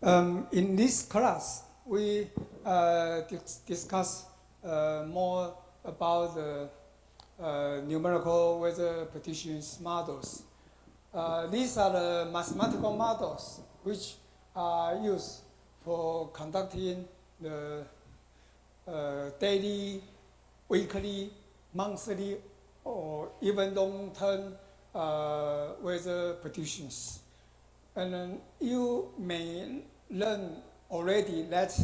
In this class, we discuss more about the numerical weather predictions models. These are the mathematical models which are used for conducting the daily, weekly, monthly, or even long-term weather predictions. And then you may learn already that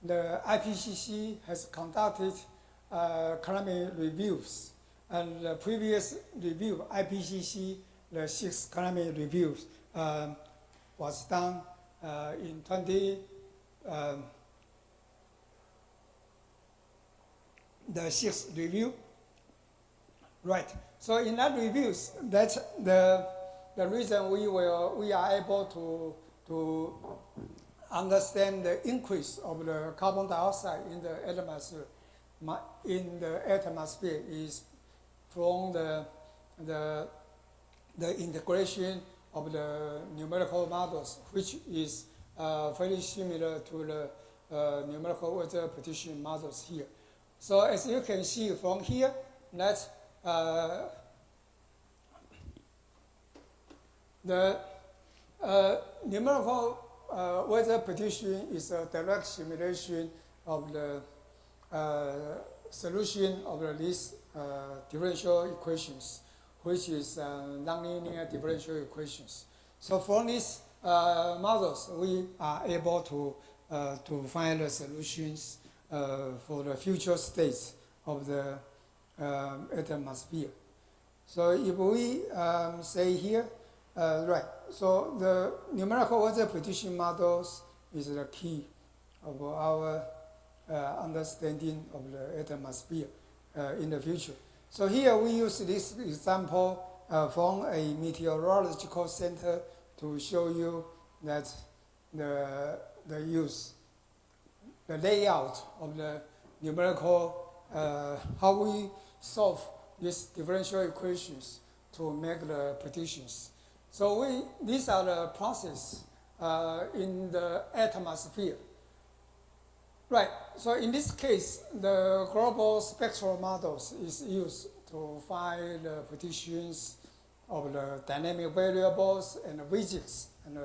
the IPCC has conducted climate reviews. And the previous review, IPCC, the sixth climate review, was done in the sixth review. Right. So in that reviews, that's the reason we are able to understand the increase of the carbon dioxide in the atmosphere is from the integration of the numerical models, which is very similar to the numerical weather prediction models here. So as you can see from here, that the numerical weather prediction is a direct simulation of the solution of these differential equations, which is nonlinear differential equations. So from these models, we are able to find the solutions for the future states of the atmosphere. So if we say here, right, so the numerical weather prediction models is the key of our understanding of the atmosphere in the future. So here we use this example from a meteorological center to show you that the layout of the numerical, how we solve these differential equations to make the predictions. So these are the process in the atmosphere. Right, so in this case, the global spectral models is used to find the predictions of the dynamic variables and the physics and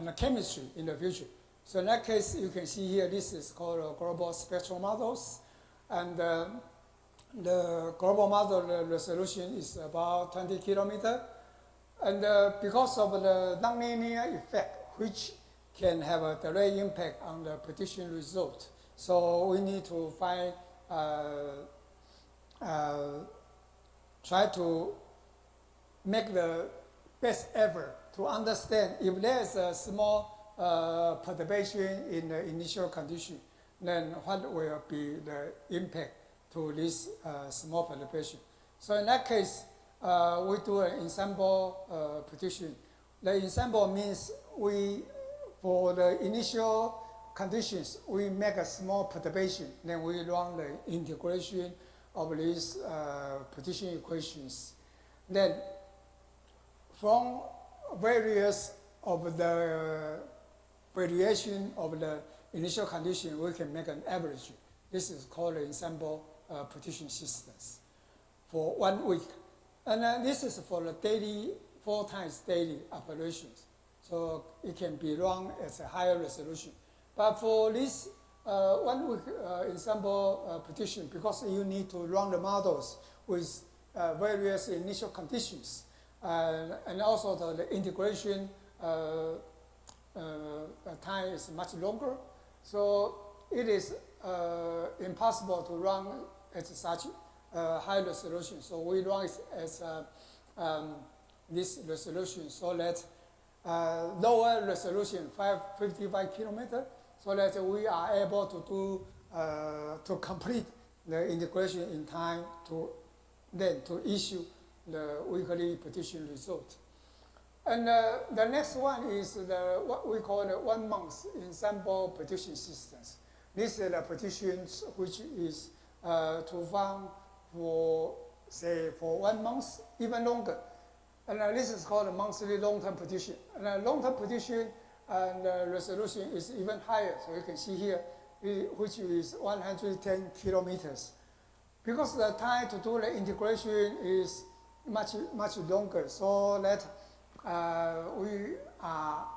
the chemistry in the future. So in that case, you can see here, this is called global spectral models. And the global model, the resolution is about 20 kilometers. And because of the nonlinear effect, which can have a direct impact on the prediction result, so we need to find, try to make the best effort to understand if there is a small perturbation in the initial condition, then what will be the impact to this small perturbation. So in that case, we do an ensemble prediction. The ensemble means for the initial conditions, we make a small perturbation, then we run the integration of these prediction equations. Then from various of the variation of the initial condition, we can make an average. This is called the ensemble prediction systems for 1 week. And this is for the daily, 4 times daily operations. So it can be run as a higher resolution. But for this 1 week ensemble prediction, because you need to run the models with various initial conditions, and also the integration time is much longer. So it is impossible to run at such high resolution. So we run it as this resolution, so that lower resolution, 55 kilometers, so that we are able to do to complete the integration in time to issue the weekly prediction result. And the next one is what we call the 1 month ensemble prediction systems. These are the predictions which is to run for, say, for 1 month, even longer. And this is called a monthly long-term prediction. And long-term prediction and resolution is even higher. So you can see here, which is 110 kilometers. Because the time to do the integration is much longer, so that we are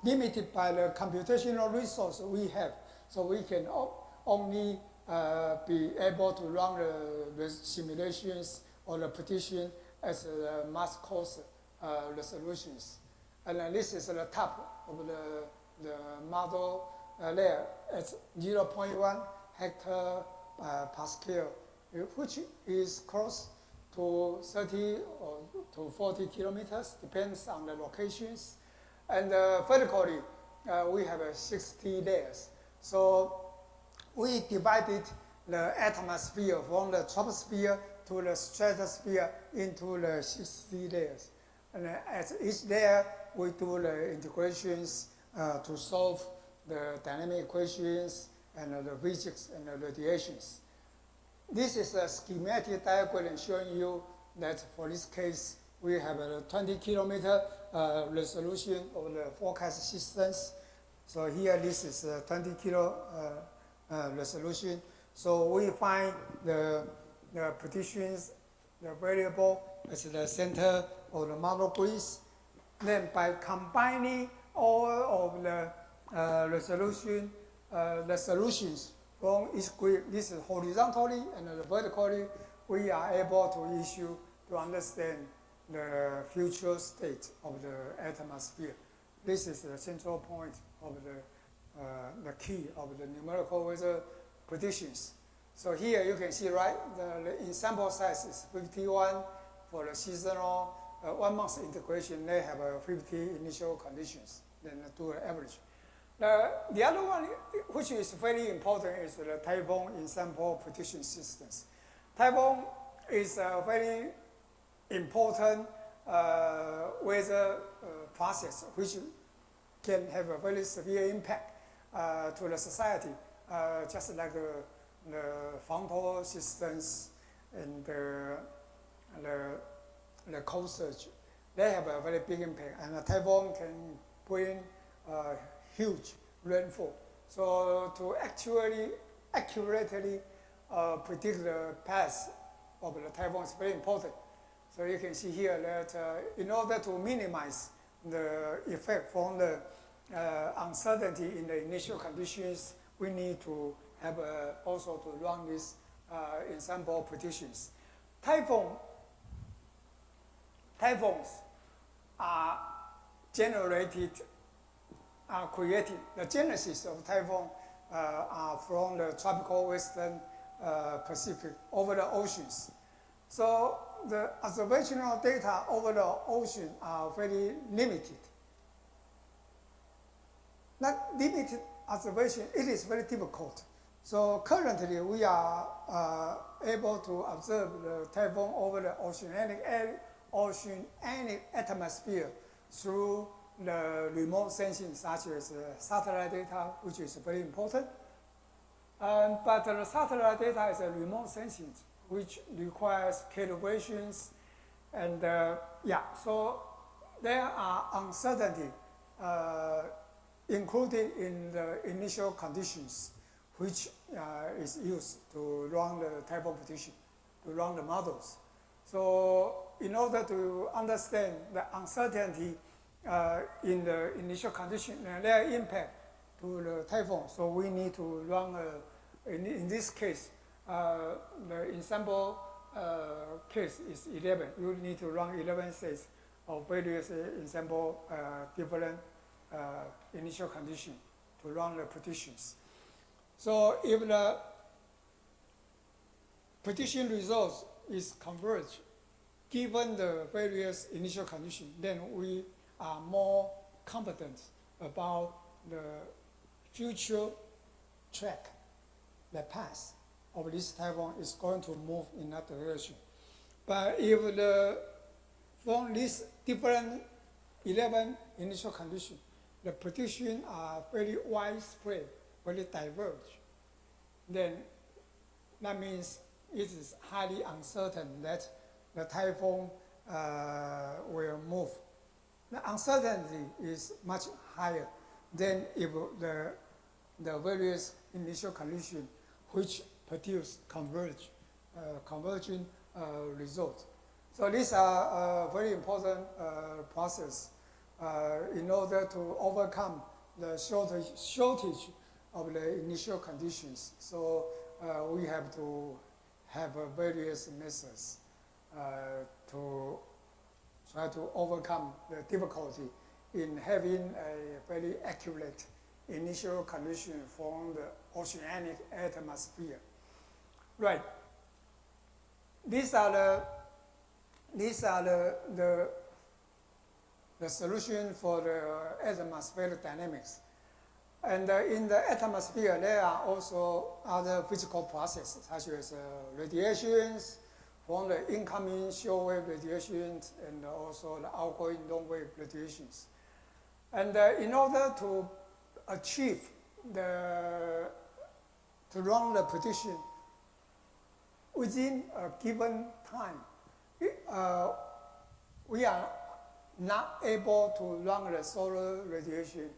limited by the computational resource we have. So we can only be able to run the simulations or the prediction as much cost resolutions. And this is the top of the model layer at 0.1 hectare per scale, which is close to 30 or to 40 kilometers, depends on the locations. And vertically, we have 60 layers. So we divided the atmosphere from the troposphere to the stratosphere into the 60 layers. And at each layer, we do the integrations to solve the dynamic equations and the physics and the radiations. This is a schematic diagram showing you that for this case, we have a 20 kilometer resolution of the forecast systems. So here, this is a 20 kilo resolution. So we find the predictions, the variable as the center of the model grids. Then by combining all of the the solutions from each grid, this is horizontally and vertically, we are able to understand the future state of the atmosphere. This is the central point of the key of the numerical weather predictions. So here you can see, right, the sample size is 51 for the seasonal 1 month integration. They have 50 initial conditions, then do an average. The other one, which is very important, is the typhoon in sample prediction systems. Typhoon is a very important weather process which can have a very severe impact to the society, just like the frontal systems and the cold surge. They have a very big impact, and a typhoon can bring huge rainfall. So to actually accurately predict the path of the typhoon is very important. So you can see here that in order to minimize the effect from the uncertainty in the initial conditions, we need to have also to run these ensemble predictions. Typhoons are created. The genesis of typhoon are from the tropical western Pacific over the oceans. So the observational data over the ocean are very limited. That limited observation, it is very difficult. So currently we are able to observe the typhoon over the oceanic atmosphere through the remote sensing, such as satellite data, which is very important. But the satellite data is a remote sensing, which requires calibrations, and so there are uncertainty included in the initial conditions, which is used to run the typhoon prediction, to run the models. So in order to understand the uncertainty in the initial condition and their impact to the typhoon, so we need to run, in this case, the ensemble case is 11. You need to run 11 sets of various ensemble different initial conditions to run the predictions. So if the prediction results is converged, given the various initial conditions, then we are more confident about the future track, the path of this typhoon is going to move in that direction. But if from these different 11 initial conditions, the predictions are very widespread, very diverge, then that means it is highly uncertain that the typhoon will move. The uncertainty is much higher than if the various initial conditions which produce converging results. So these are very important process in order to overcome the shortage of the initial conditions. So we have to have various methods to try to overcome the difficulty in having a very accurate initial condition from the oceanic atmosphere. Right. These are the solution for the atmospheric dynamics. And in the atmosphere, there are also other physical processes, such as radiations, from the incoming short wave radiations, and also the outgoing long wave radiations. And in order to achieve to run the prediction within a given time, we are not able to run the solar radiation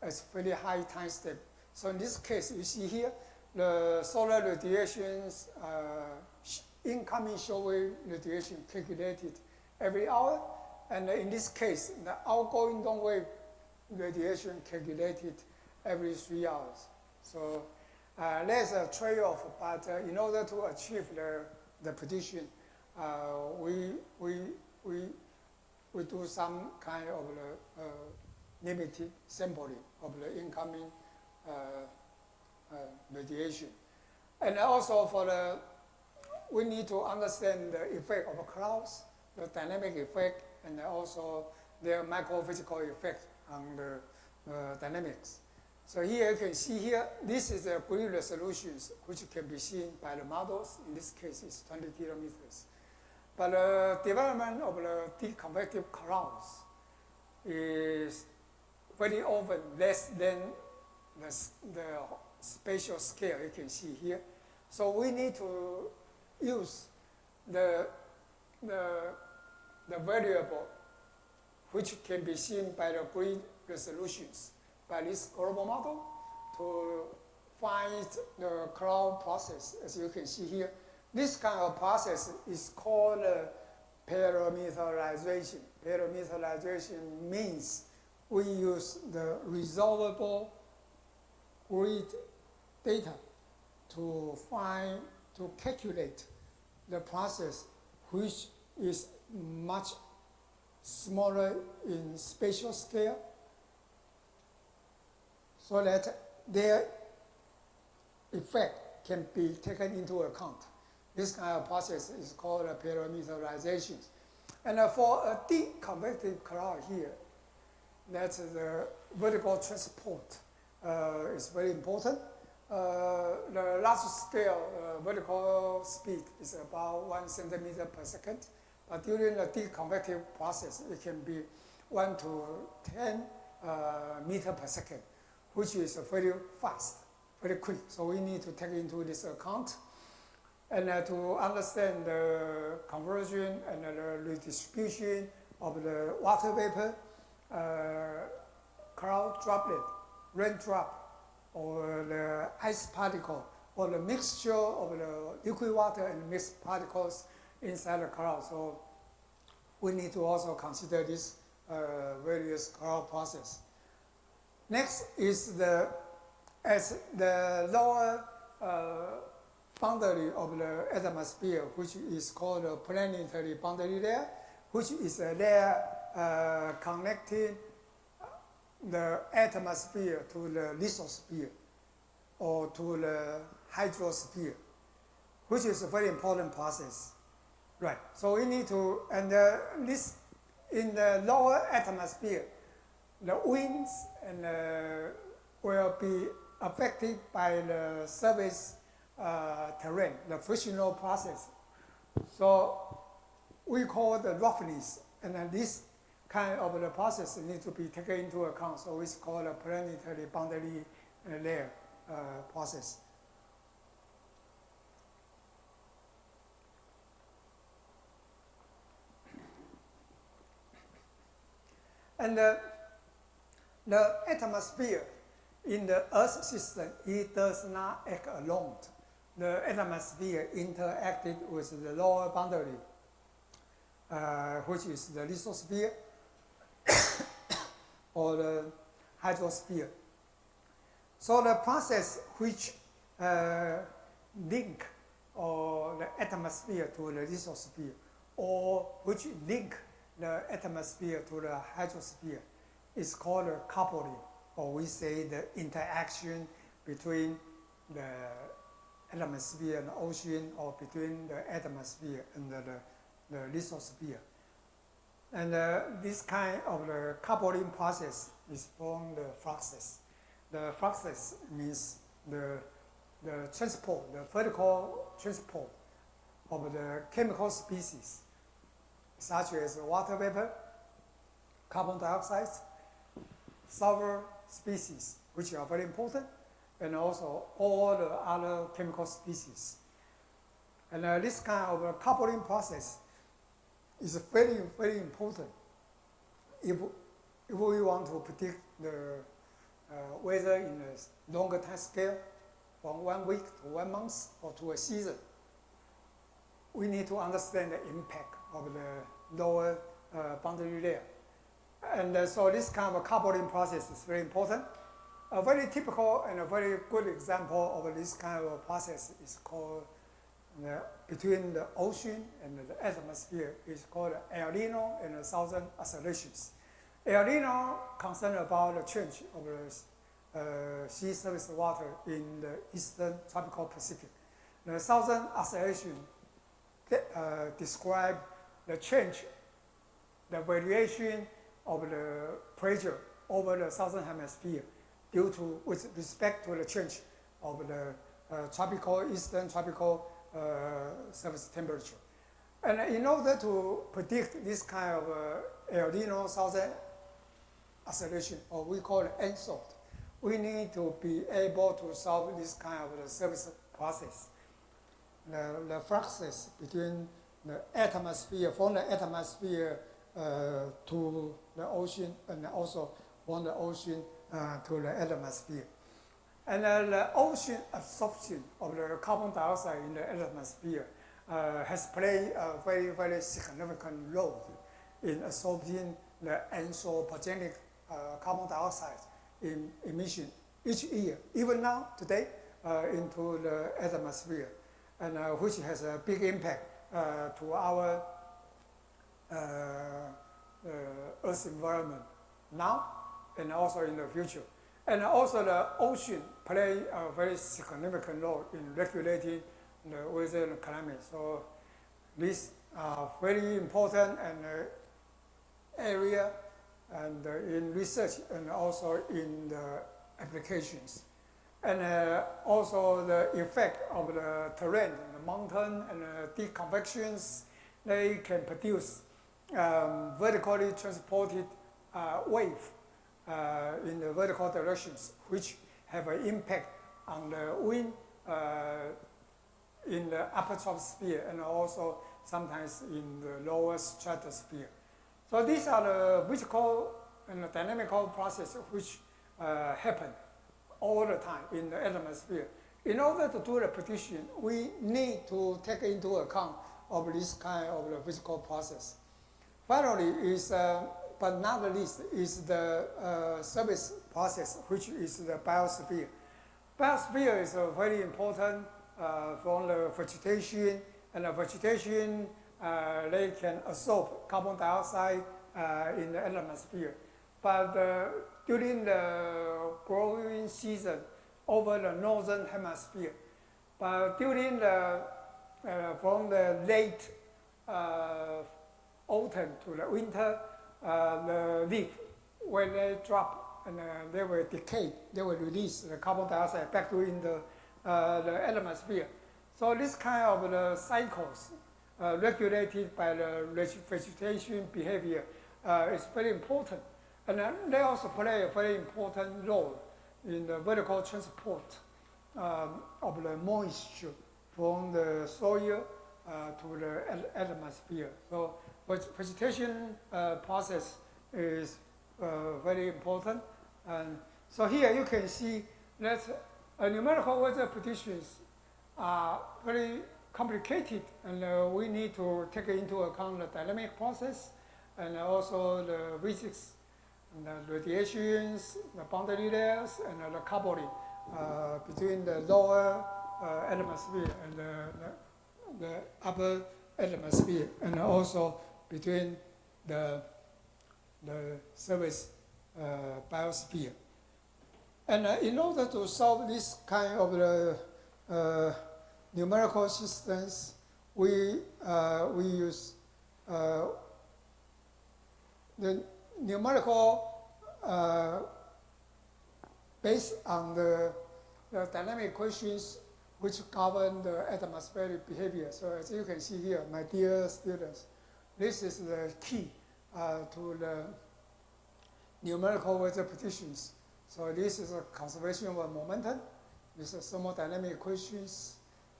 at very high time step. So in this case, you see here, the solar radiations, incoming short wave radiation calculated every hour, and in this case, the outgoing long wave radiation calculated every 3 hours. So there's a trade-off, but in order to achieve the prediction, we do some kind of limited sampling of the incoming radiation. And also we need to understand the effect of clouds, the dynamic effect, and also their microphysical effect on the dynamics. So here you can see here, this is the grid resolutions which can be seen by the models. In this case, it's 20 kilometers. But the development of the deep convective clouds is very often less than the spatial scale you can see here. So we need to use the variable which can be seen by the grid resolutions by this global model to find the cloud process, as you can see here. This kind of process is called parameterization. Parameterization means we use the resolvable grid data to calculate the process which is much smaller in spatial scale, so that their effect can be taken into account. This kind of process is called parameterization. And for a deep convective cloud here, that's the vertical transport is very important. The large scale vertical speed is about 1 centimeter per second, but during the deep convective process, it can be 1 to 10 meter per second, which is very fast, very quick. So we need to take into this account. And to understand the conversion and the redistribution of the water vapor, cloud droplet, raindrop, or the ice particle, or the mixture of the liquid water and mixed particles inside the cloud. So we need to also consider this various cloud process. Next is the lower boundary of the atmosphere, which is called the planetary boundary layer, which is a layer connecting the atmosphere to the lithosphere or to the hydrosphere, which is a very important process. Right, so we need to, and this, in the lower atmosphere, the winds will be affected by the surface terrain, the frictional process. So we call the roughness, and then this kind of the process needs to be taken into account. So it's called a planetary boundary layer process. And the atmosphere in the Earth system, it does not act alone. The atmosphere interacted with the lower boundary, which is the lithosphere or the hydrosphere. So the process which link or the atmosphere to the lithosphere, or which link the atmosphere to the hydrosphere, is called coupling, or we say the interaction between the atmosphere and the ocean, or between the atmosphere and the lithosphere. And this kind of the coupling process is from the fluxes. The fluxes means the transport, the vertical transport of the chemical species, such as water vapor, carbon dioxide, sulfur species, which are very important, and also all the other chemical species. And this kind of coupling process is very, very important if we want to predict the weather in a longer time scale, from 1 week to 1 month or to a season. We need to understand the impact of the lower boundary layer. And so this kind of coupling process is very important. A very typical and a very good example of this kind of process is called between the ocean and the atmosphere is called El Nino and the southern oscillations. El Nino concerns about the change of the sea surface water in the eastern tropical Pacific. The southern oscillation describe the change, the variation of the pressure over the southern hemisphere due to, with respect to the change of the eastern tropical surface temperature. And in order to predict this kind of El Nino southern oscillation, or we call it ENSOT, we need to be able to solve this kind of surface process. The fluxes between the atmosphere, from the atmosphere to the ocean, and also from the ocean to the atmosphere. And the ocean absorption of the carbon dioxide in the atmosphere has played a very, very significant role in absorbing the anthropogenic carbon dioxide emission each year, even now, today, into the atmosphere, and which has a big impact to our Earth's environment now and also in the future. And also the ocean play a very significant role in regulating the weather and climate. So these are very important and area and in research and also in the applications. And also the effect of the terrain, the mountain and the deep convections, they can produce vertically transported wave in the vertical directions, which have an impact on the wind in the upper troposphere and also sometimes in the lower stratosphere. So these are the physical and the dynamical processes which happen all the time in the atmosphere. In order to do the prediction, we need to take into account of this kind of the physical process. Finally, is but not the least, is the surface process, which is the biosphere. Biosphere is very important from the vegetation, and the vegetation, they can absorb carbon dioxide in the atmosphere. But during the growing season over the northern hemisphere, but during the, from the late autumn to the winter, the leaf, when they drop and they will decay, they will release the carbon dioxide back to in the atmosphere. So this kind of the cycles regulated by the vegetation behavior is very important. And they also play a very important role in the vertical transport of the moisture from the soil to the atmosphere. So vegetation process is very important. And so here you can see that numerical weather predictions are very complicated, and we need to take into account the dynamic process and also the physics and the radiations, the boundary layers, and the coupling between the lower atmosphere and the upper atmosphere, and also between the surface biosphere. And in order to solve this kind of numerical systems, we use the numerical based on the dynamic equations which govern the atmospheric behavior. So as you can see here, my dear students, this is the key to the numerical weather predictions. So this is a conservation of momentum. This is thermodynamic equations.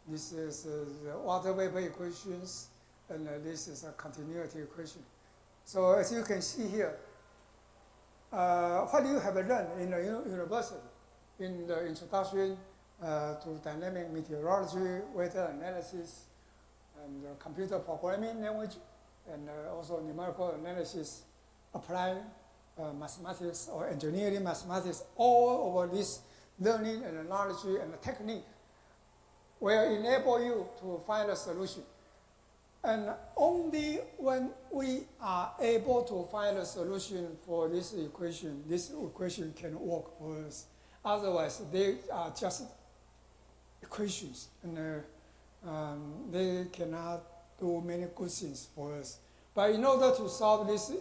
This is the water vapor equations, and this is a continuity equation. So as you can see here, what you have learned in the university, in the introduction to dynamic meteorology, weather analysis, and computer programming language, and also numerical analysis, applied mathematics or engineering mathematics, all over this learning and knowledge and technique will enable you to find a solution. And only when we are able to find a solution for this equation can work for us. Otherwise, they are just equations, and they cannot do many good things for us. But in order to solve this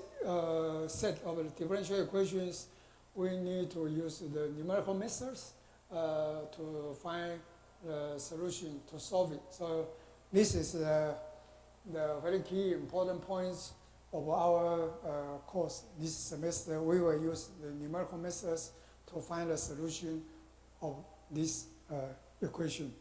set of differential equations, we need to use the numerical methods to find the solution to solve it. So this is the very key important points of our course. This semester, we will use the numerical methods to find a solution of this equation.